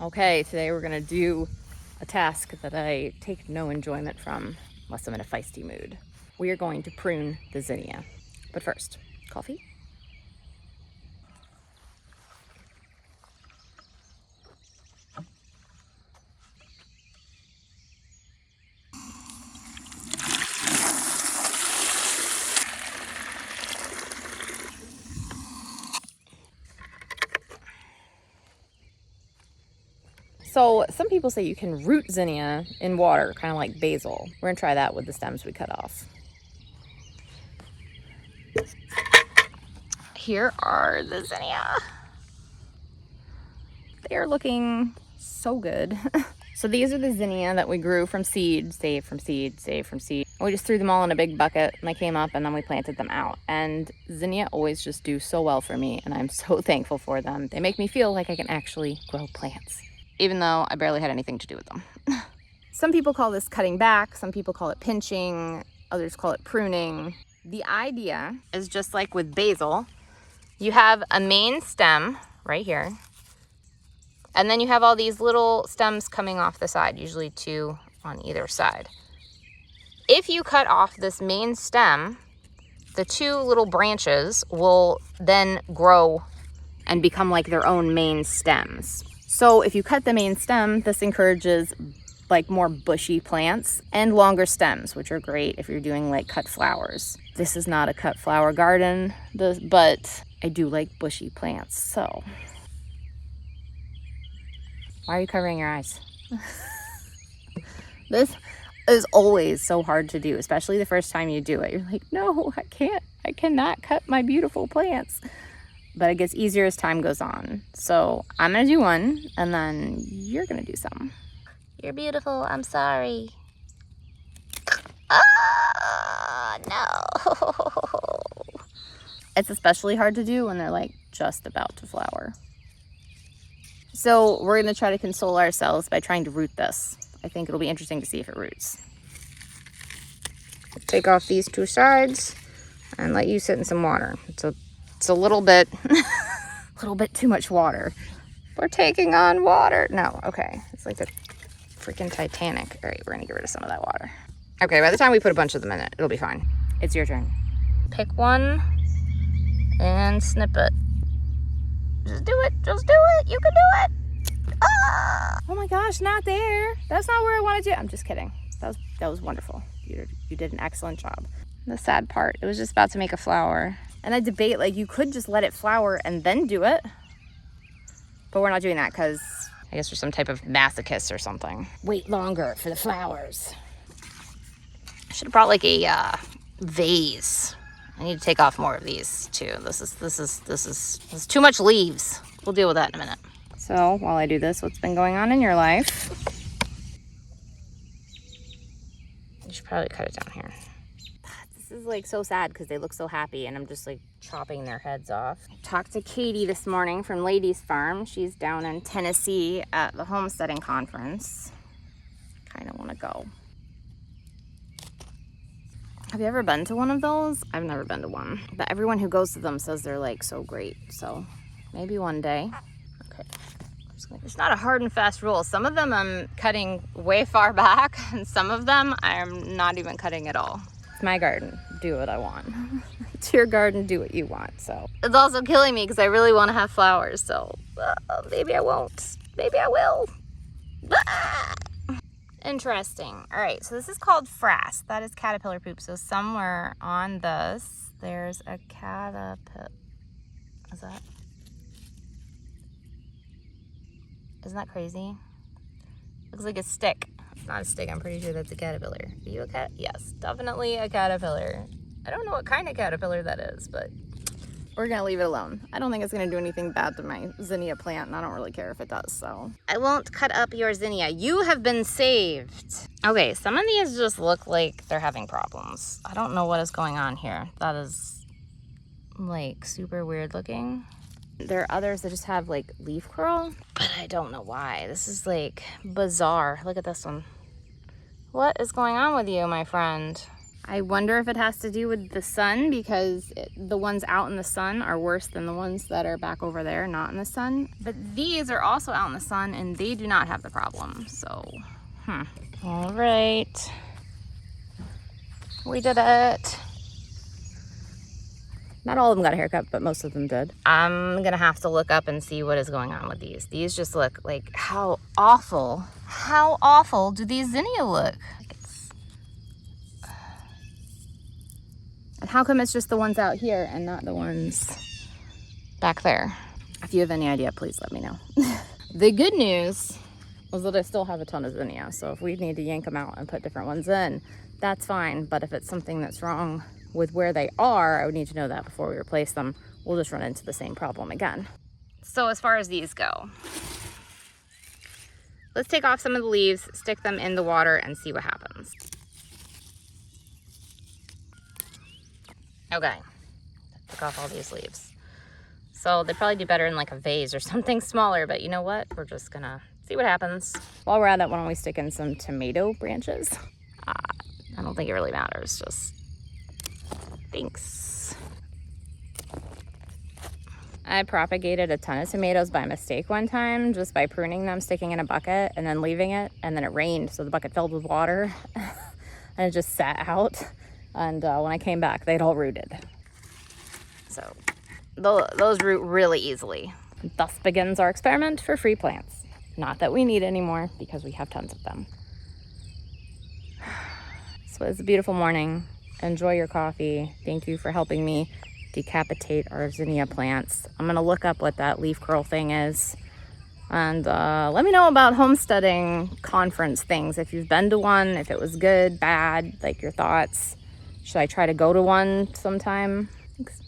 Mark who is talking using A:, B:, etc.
A: Okay, today we're gonna do a task that I take no enjoyment from unless I'm in a feisty mood. We are going to prune the zinnia. But first, coffee? So some people say you can root zinnia in water, kind of like basil. We're gonna try that with the stems we cut off. Here are the zinnia. They are looking so good. So these are the zinnia that we grew from seed, saved from seed, saved from seed. We just threw them all in a big bucket and they came up and then we planted them out. And zinnia always just do so well for me and I'm so thankful for them. They make me feel like I can actually grow plants, even though I barely had anything to do with them. Some people call this cutting back, some people call it pinching, others call it pruning. The idea is just like with basil, you have a main stem right here, and then you have all these little stems coming off the side, usually 2 on either side. If you cut off this main stem, the 2 little branches will then grow and become like their own main stems. So if you cut the main stem, this encourages like more bushy plants and longer stems, which are great if you're doing like cut flowers. This is not a cut flower garden, but I do like bushy plants, so. Why are you covering your eyes? This is always so hard to do, especially the first time you do it. You're like, no, I cannot cut my beautiful plants. But it gets easier as time goes on. So I'm gonna do one and then you're gonna do some. You're beautiful, I'm sorry. Ah, no. It's especially hard to do when they're like just about to flower. So we're gonna try to console ourselves by trying to root this. I think it'll be interesting to see if it roots. Take off these 2 sides and let you sit in some water. It's a little bit, too much water. We're taking on water. No, okay. It's like the freaking Titanic. All right, we're gonna get rid of some of that water. Okay, by the time we put a bunch of them in it, it'll be fine. It's your turn. Pick one and snip it. Just do it, just do it, you can do it. Ah! Oh my gosh, not there. That's not where I wanted to. I'm just kidding. That was wonderful. You did an excellent job. The sad part, it was just about to make a flower. And I debate, like, you could just let it flower and then do it. But we're not doing that because I guess we're some type of masochist or something. Wait longer for the flowers. I should have brought like a vase. I need to take off more of these too. This is too much leaves. We'll deal with that in a minute. So while I do this, what's been going on in your life? You should probably cut it down here. This is like so sad because they look so happy and I'm just like chopping their heads off. I talked to Katie this morning from Ladies Farm. She's down in Tennessee at the homesteading conference. Kind of want to go. Have you ever been to one of those? I've never been to one, but everyone who goes to them says they're like so great. So maybe one day. Okay. There's not a hard and fast rule. Some of them I'm cutting way far back and some of them I'm not even cutting at all. It's my garden. Do what I want. It's your garden. Do what you want. So it's also killing me because I really want to have flowers. So maybe I won't. Maybe I will. Interesting. All right, so this is called frass. That is caterpillar poop. So somewhere on this, there's a caterpillar. Isn't that crazy? Looks like a stick. It's not a stick. I'm pretty sure that's a caterpillar. Are you a cat? Yes, definitely a caterpillar. I don't know what kind of caterpillar that is, but we're gonna leave it alone. I don't think it's gonna do anything bad to my zinnia plant, and I don't really care if it does, so. I won't cut up your zinnia. You have been saved. Okay, some of these just look like they're having problems. I don't know what is going on here. That is like super weird looking. There are others that just have like leaf curl, but I don't know why. This is like bizarre. Look at this one. What is going on with you, my friend? I wonder if it has to do with the sun, because the ones out in the sun are worse than the ones that are back over there, not in the sun. But these are also out in the sun and they do not have the problem, so, All right, we did it. Not all of them got a haircut, but most of them did. I'm gonna have to look up and see what is going on with these. These just look like, how awful do these zinnia look? And how come it's just the ones out here and not the ones back there? If you have any idea, please let me know. The good news is that I still have a ton of zinnia. So if we need to yank them out and put different ones in, that's fine. But if it's something that's wrong with where they are, I would need to know that before we replace them. We'll just run into the same problem again. So as far as these go, let's take off some of the leaves, stick them in the water, and see what happens. Okay, took off all these leaves. So they'd probably do better in like a vase or something smaller, but you know what? We're just gonna see what happens. While we're at it, why don't we stick in some tomato branches? I don't think it really matters, just thanks. I propagated a ton of tomatoes by mistake one time, just by pruning them, sticking in a bucket, and then leaving it, and then it rained, so the bucket filled with water, and it just sat out. And when I came back, they'd all rooted. So those root really easily. Thus begins our experiment for free plants. Not that we need any more, because we have tons of them. So it's a beautiful morning. Enjoy your coffee. Thank you for helping me decapitate our zinnia plants. I'm gonna look up what that leaf curl thing is. And let me know about homesteading conference things. If you've been to one, if it was good, bad, like your thoughts. Should I try to go to one sometime? Thanks.